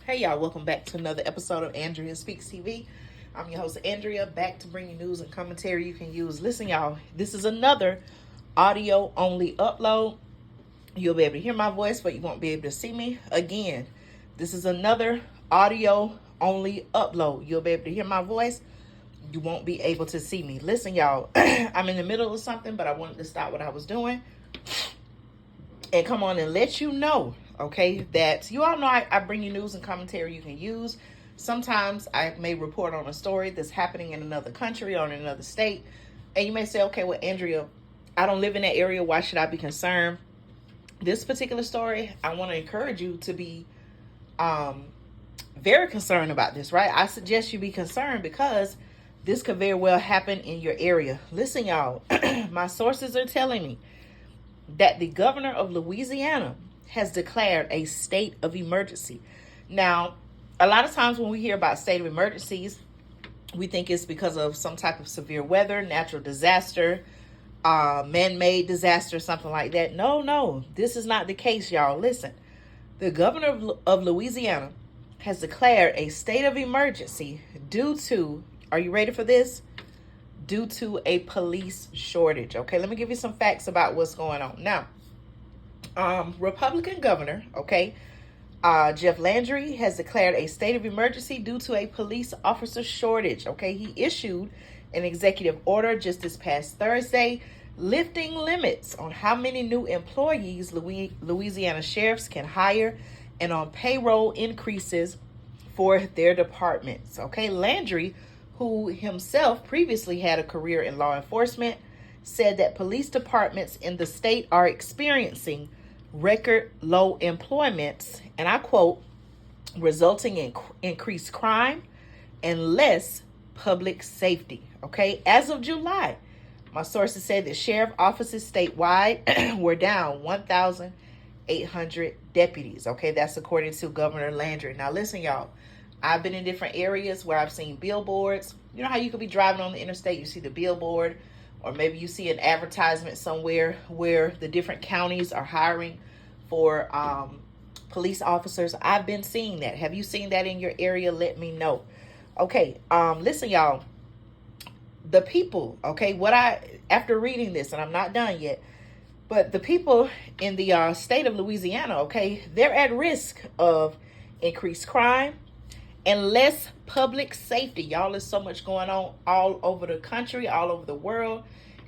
Hey y'all, welcome back to another episode of Andrea Speaks TV. I'm your host Andrea, back to bring you news and commentary you can use. Listen y'all, this is another audio only upload. You'll be able to hear my voice, but you won't be able to see me. Again, this is another audio only upload. You'll be able to hear my voice. You won't be able to see me. Listen y'all, I'm in the middle of something, but I wanted to stop what I was doing and come on and let you know, okay, that you all know I bring you news and commentary you can use. Sometimes I may report on a story that's happening in another country or in another state, and you may say, okay, well, Andrea, I don't live in that area. Why should I be concerned? This particular story, I want to encourage you to be very concerned about this, right? I suggest you be concerned because this could very well happen in your area. Listen, y'all, my sources are telling me that the governor of Louisiana has declared a state of emergency. Now, a lot of times when we hear about state of emergencies, we think it's because of some type of severe weather, natural disaster, man-made disaster, something like that. No, this is not the case, y'all. Listen, the governor of Louisiana has declared a state of emergency due to, are you ready for this? Due to a police shortage. Okay, let me give you some facts about what's going on. Now, Republican governor, okay, Jeff Landry has declared a state of emergency due to a police officer shortage. Okay, he issued an executive order just this past Thursday lifting limits on how many new employees Louisiana sheriffs can hire and on payroll increases for their departments. Okay, Landry, who himself previously had a career in law enforcement, said that police departments in the state are experiencing record low employment, and I quote, resulting in increased crime and less public safety. Okay, as of July, my sources say that sheriff offices statewide were down 1,800 deputies. Okay, that's according to Governor Landry. Now listen, y'all, I've been in different areas where I've seen billboards. You know how you could be driving on the interstate, you see the billboard, or maybe you see an advertisement somewhere where the different counties are hiring for police officers. I've been seeing that. Have you seen that in your area? Let me know. Okay, listen, y'all. The people, okay, after reading this, and I'm not done yet, but the people in the state of Louisiana, okay, they're at risk of increased crime and less public safety. Y'all, there's so much going on all over the country, all over the world.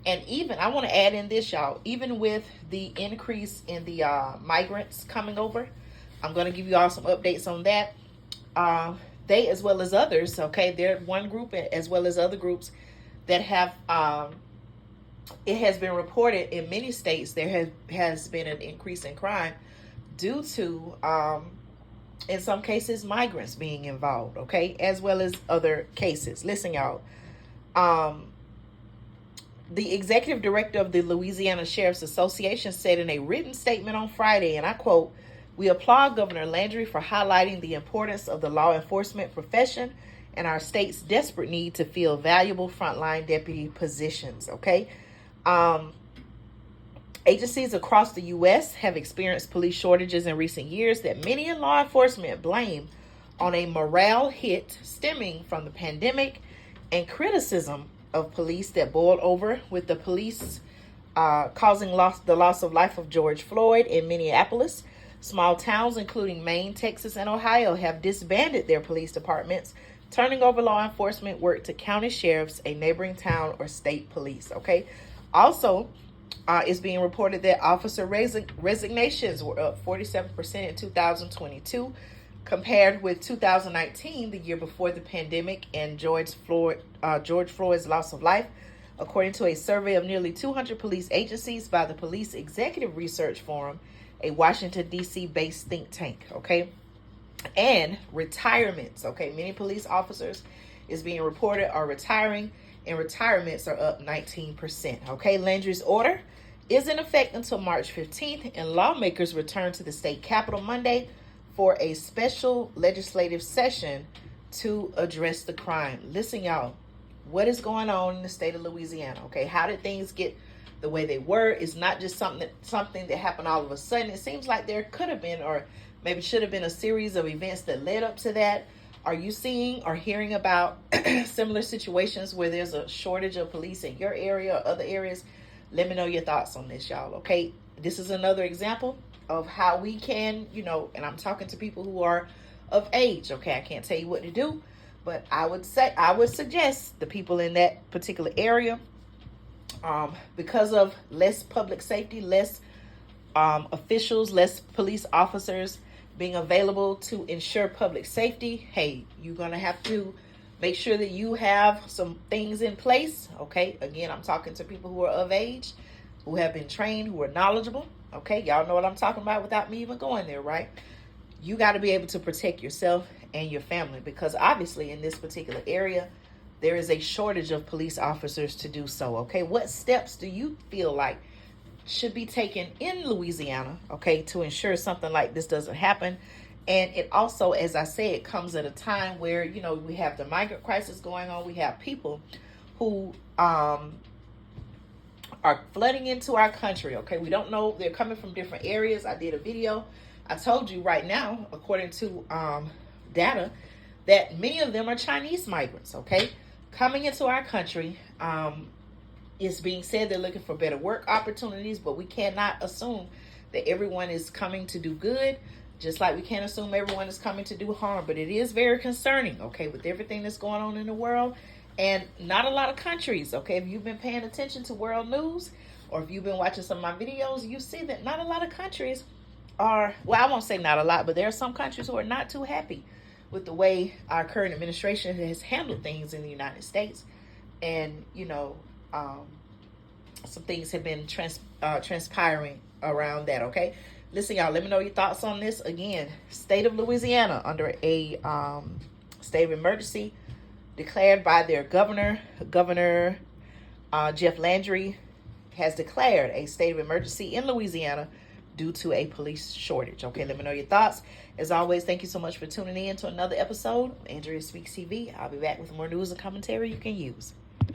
And even, I want to add in this, y'all, even with the increase in the migrants coming over, I'm going to give you all some updates on that. They, as well as others, okay, they're one group as well as other groups that have, it has been reported in many states there has been an increase in crime due to, in some cases, migrants being involved, okay, as well as other cases. Listen, y'all, the executive director of the Louisiana Sheriff's Association said in a written statement on Friday, and I quote, "We applaud Governor Landry for highlighting the importance of the law enforcement profession and our state's desperate need to fill valuable frontline deputy positions." Okay. Agencies across the U.S. have experienced police shortages in recent years that many in law enforcement blame on a morale hit stemming from the pandemic and criticism of police that boiled over with the police causing the loss of life of George Floyd in Minneapolis. Small towns, including Maine, Texas, and Ohio, have disbanded their police departments, turning over law enforcement work to county sheriffs, a neighboring town, or state police. Okay. Also, it's being reported that officer resignations were up 47% in 2022 compared with 2019, the year before the pandemic and George Floyd's loss of life, according to a survey of nearly 200 police agencies by the Police Executive Research Forum, a Washington, D.C. based think tank. Okay. And retirements. Okay. Many police officers is being reported are retiring, and retirements are up 19%. Okay. Landry's order is in effect until March 15th, and lawmakers return to the state capitol Monday for a special legislative session to address the crime. Listen, y'all, what is going on in the state of Louisiana? Okay, how did things get the way they were? It's not just something that happened all of a sudden. It seems like there could have been, or maybe should have been a series of events that led up to that. Are you seeing or hearing about similar situations where there's a shortage of police in your area or other areas? Let me know your thoughts on this, y'all. Okay, this is another example of how we can, and I'm talking to people who are of age. Okay, I can't tell you what to do, but I would suggest the people in that particular area, because of less public safety, less officials, less police officers being available to ensure public safety. Hey, you're going to have to make sure that you have some things in place. Okay, again, I'm talking to people who are of age, who have been trained, who are knowledgeable. Okay, y'all know what I'm talking about without me even going there, right? You got to be able to protect yourself and your family, because obviously in this particular area, there is a shortage of police officers to do so. Okay, what steps do you feel like should be taken in Louisiana, okay, to ensure something like this doesn't happen? And it also, as I said, it comes at a time where, we have the migrant crisis going on. We have people who are flooding into our country, okay? We don't know. They're coming from different areas. I did a video. I told you right now, according to data, that many of them are Chinese migrants, okay, coming into our country. It's being said they're looking for better work opportunities, but we cannot assume that everyone is coming to do good, just like we can't assume everyone is coming to do harm. But it is very concerning, okay, with everything that's going on in the world. And not a lot of countries, okay, if you've been paying attention to world news, or if you've been watching some of my videos, you see that not a lot of countries are, well, I won't say not a lot, but there are some countries who are not too happy with the way our current administration has handled things in the United States. And, some things have been transpiring around that, okay? Listen, y'all, let me know your thoughts on this. Again, state of Louisiana under a state of emergency declared by their governor. Governor Jeff Landry has declared a state of emergency in Louisiana due to a police shortage. Okay, let me know your thoughts. As always, thank you so much for tuning in to another episode of Andrea Speaks TV. I'll be back with more news and commentary you can use.